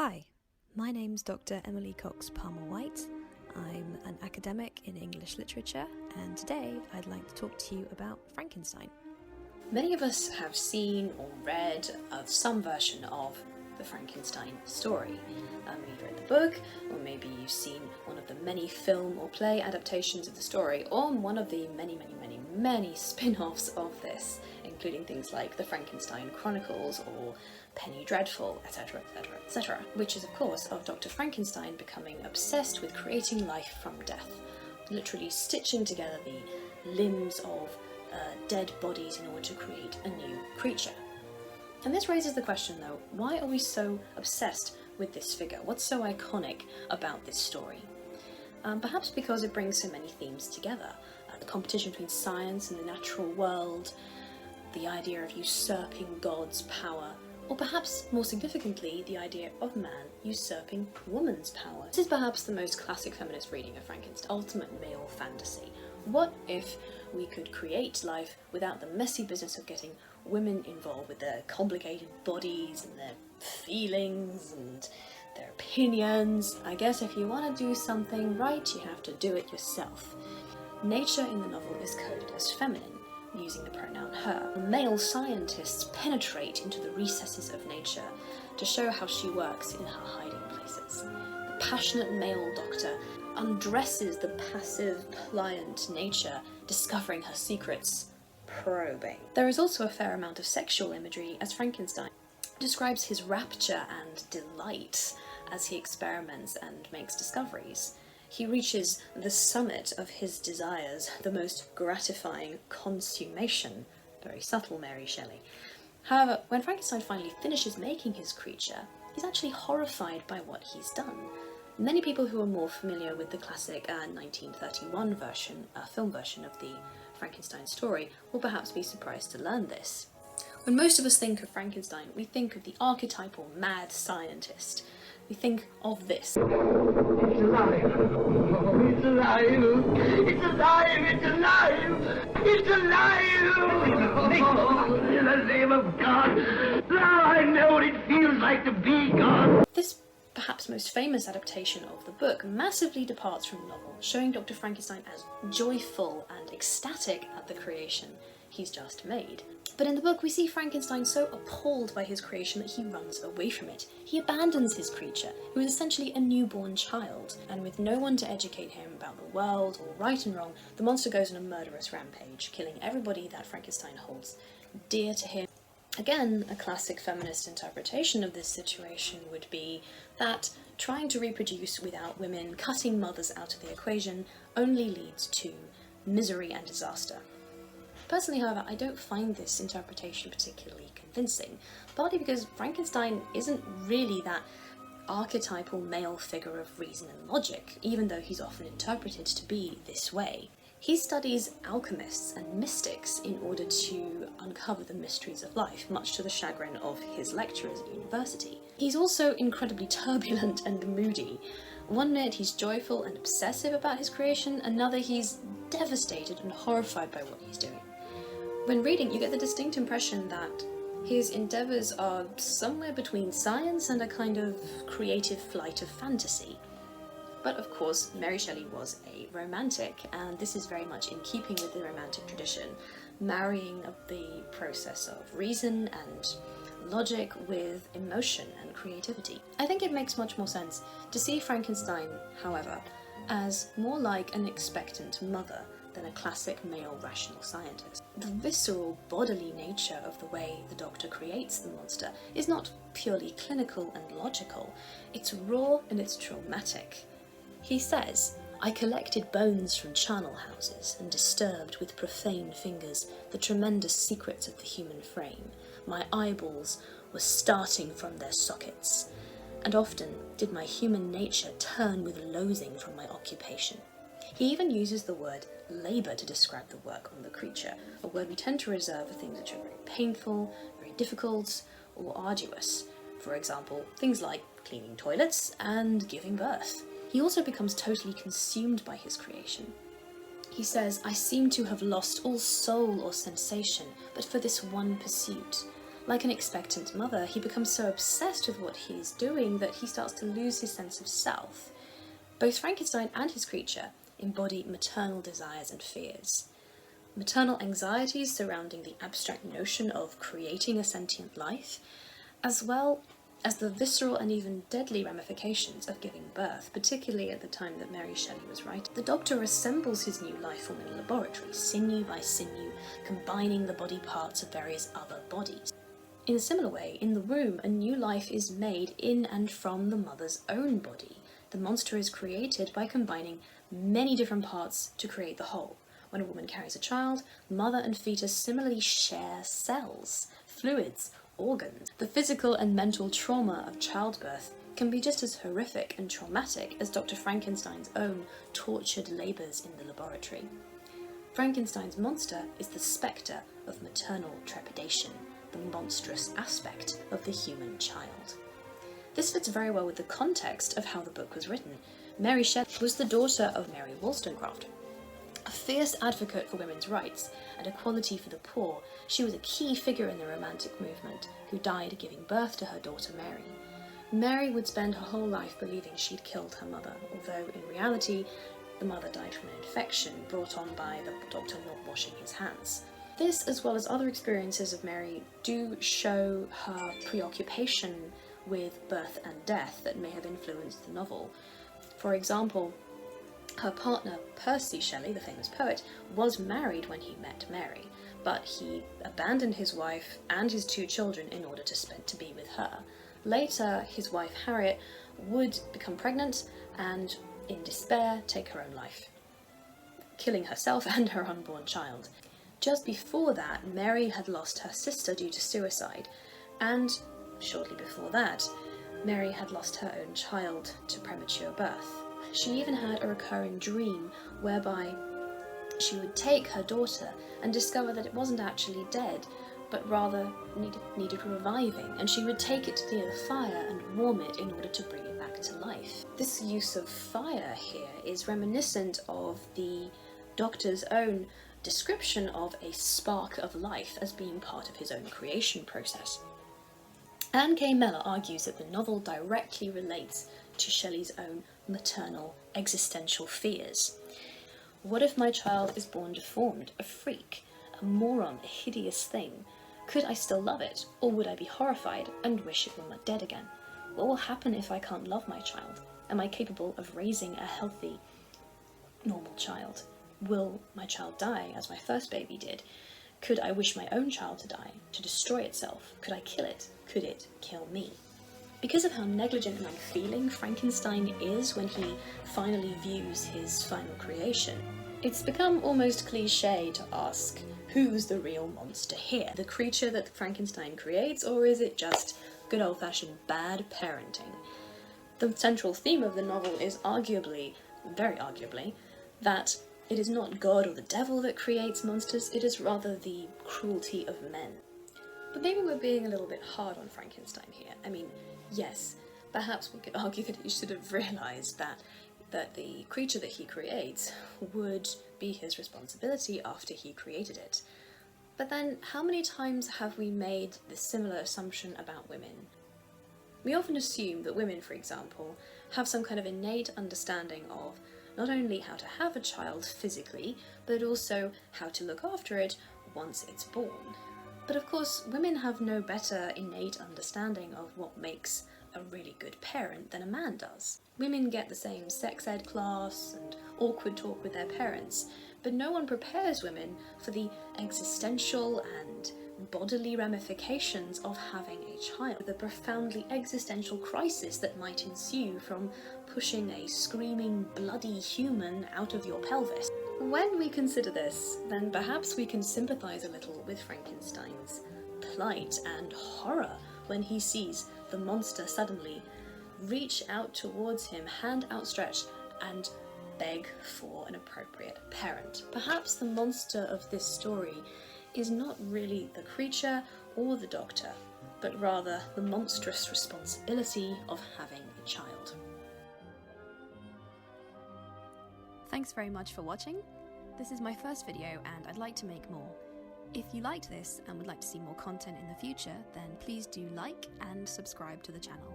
Hi, my name's Dr. Emily Cox-Palmer-White. I'm an academic in English literature, and today I'd like to talk to you about Frankenstein. Many of us have seen or read of some version of the Frankenstein story. Maybe you've read the book, or maybe you've seen one of the many film or play adaptations of the story, or one of the many spin-offs of this, including things like the Frankenstein Chronicles or Penny Dreadful, etc, etc, etc, which is of course of Dr. Frankenstein becoming obsessed with creating life from death, literally stitching together the limbs of dead bodies in order to create a new creature. And this raises the question though, why are we so obsessed with this figure? What's so iconic about this story? Perhaps because it brings so many themes together. The competition between science and the natural world, the idea of usurping God's power, or perhaps more significantly, the idea of man usurping woman's power. This is perhaps the most classic feminist reading of Frankenstein, ultimate male fantasy. What if we could create life without the messy business of getting women involved with their complicated bodies and their feelings and their opinions? I guess if you want to do something right, you have to do it yourself. Nature in the novel is coded as feminine, using the pronoun her. Male scientists penetrate into the recesses of nature to show how she works in her hiding places. The passionate male doctor undresses the passive, pliant nature, discovering her secrets, probing. There is also a fair amount of sexual imagery, as Frankenstein describes his rapture and delight as he experiments and makes discoveries. He reaches the summit of his desires, the most gratifying consummation. Very subtle, Mary Shelley. However, when Frankenstein finally finishes making his creature, he's actually horrified by what he's done. Many people who are more familiar with the classic 1931 film version of the Frankenstein story will perhaps be surprised to learn this. When most of us think of Frankenstein, we think of the archetypal mad scientist. We think of this. It's alive! Oh, it's alive! It's alive! It's alive! It's alive! Oh, in the name of God! Now I know what it feels like to be God! This perhaps most famous adaptation of the book massively departs from the novel, showing Dr. Frankenstein as joyful and ecstatic at the creation he's just made. But in the book we see Frankenstein so appalled by his creation that he runs away from it. He abandons his creature, who is essentially a newborn child, and with no one to educate him about the world or right and wrong, the monster goes on a murderous rampage, killing everybody that Frankenstein holds dear to him. Again, a classic feminist interpretation of this situation would be that trying to reproduce without women, cutting mothers out of the equation, only leads to misery and disaster. Personally, however, I don't find this interpretation particularly convincing, partly because Frankenstein isn't really that archetypal male figure of reason and logic, even though he's often interpreted to be this way. He studies alchemists and mystics in order to uncover the mysteries of life, much to the chagrin of his lecturers at university. He's also incredibly turbulent and moody. One minute he's joyful and obsessive about his creation, another he's devastated and horrified by what he's doing. When reading, you get the distinct impression that his endeavours are somewhere between science and a kind of creative flight of fantasy. But of course, Mary Shelley was a romantic, and this is very much in keeping with the romantic tradition, marrying the process of reason and logic with emotion and creativity. I think it makes much more sense to see Frankenstein, however, as more like an expectant mother than a classic male rational scientist. The visceral bodily nature of the way the Doctor creates the monster is not purely clinical and logical, it's raw and it's traumatic. He says, "I collected bones from charnel houses and disturbed with profane fingers the tremendous secrets of the human frame. My eyeballs were starting from their sockets, and often did my human nature turn with loathing from my occupation." He even uses the word labour to describe the work on the creature, a word we tend to reserve for things which are very painful, very difficult, or arduous. For example, things like cleaning toilets and giving birth. He also becomes totally consumed by his creation. He says, "I seem to have lost all soul or sensation, but for this one pursuit. Like an expectant mother, he becomes so obsessed with what he's doing that he starts to lose his sense of self. Both Frankenstein and his creature embody maternal desires and fears. Maternal anxieties surrounding the abstract notion of creating a sentient life, as well as the visceral and even deadly ramifications of giving birth, particularly at the time that Mary Shelley was writing. The Doctor assembles his new life form in a laboratory, sinew by sinew, combining the body parts of various other bodies. In a similar way, in the womb, a new life is made in and from the mother's own body. The monster is created by combining many different parts to create the whole. When a woman carries a child, mother and fetus similarly share cells, fluids, organs. The physical and mental trauma of childbirth can be just as horrific and traumatic as Dr. Frankenstein's own tortured labours in the laboratory. Frankenstein's monster is the spectre of maternal trepidation, the monstrous aspect of the human child. This fits very well with the context of how the book was written. Mary Shelley was the daughter of Mary Wollstonecraft. A fierce advocate for women's rights and equality for the poor, she was a key figure in the Romantic movement, who died giving birth to her daughter Mary. Mary would spend her whole life believing she'd killed her mother, although in reality the mother died from an infection brought on by the doctor not washing his hands. This, as well as other experiences of Mary, do show her preoccupation with birth and death that may have influenced the novel. For example, her partner, Percy Shelley, the famous poet, was married when he met Mary, but he abandoned his wife and his 2 children in order to be with her. Later, his wife Harriet would become pregnant and, in despair, take her own life, killing herself and her unborn child. Just before that, Mary had lost her sister due to suicide, and shortly before that, Mary had lost her own child to premature birth. She even had a recurring dream whereby she would take her daughter and discover that it wasn't actually dead, but rather needed reviving, and she would take it near the fire and warm it in order to bring it back to life. This use of fire here is reminiscent of the Doctor's own description of a spark of life as being part of his own creation process. Anne K. Mellor argues that the novel directly relates to Shelley's own maternal existential fears. What if my child is born deformed, a freak, a moron, a hideous thing? Could I still love it, or would I be horrified and wish it were dead again? What will happen if I can't love my child? Am I capable of raising a healthy, normal child? Will my child die, as my first baby did? Could I wish my own child to die, to destroy itself? Could I kill it? Could it kill me? Because of how negligent and unfeeling Frankenstein is when he finally views his final creation, it's become almost cliché to ask, who's the real monster here? The creature that Frankenstein creates, or is it just good old-fashioned bad parenting? The central theme of the novel is arguably, very arguably, that it is not God or the devil that creates monsters, it is rather the cruelty of men. But maybe we're being a little bit hard on Frankenstein here. I mean, yes, perhaps we could argue that he should have realised that the creature that he creates would be his responsibility after he created it. But then, how many times have we made this similar assumption about women? We often assume that women, for example, have some kind of innate understanding of not only how to have a child physically, but also how to look after it once it's born. But of course, women have no better innate understanding of what makes a really good parent than a man does. Women get the same sex ed class and awkward talk with their parents, but no one prepares women for the existential and bodily ramifications of having a child, the profoundly existential crisis that might ensue from pushing a screaming, bloody human out of your pelvis. When we consider this, then perhaps we can sympathise a little with Frankenstein's plight and horror when he sees the monster suddenly reach out towards him, hand outstretched, and beg for an appropriate parent. Perhaps the monster of this story is not really the creature or the Doctor, but rather the monstrous responsibility of having a child. Thanks very much for watching. This is my first video and I'd like to make more. If you liked this and would like to see more content in the future, then please do like and subscribe to the channel.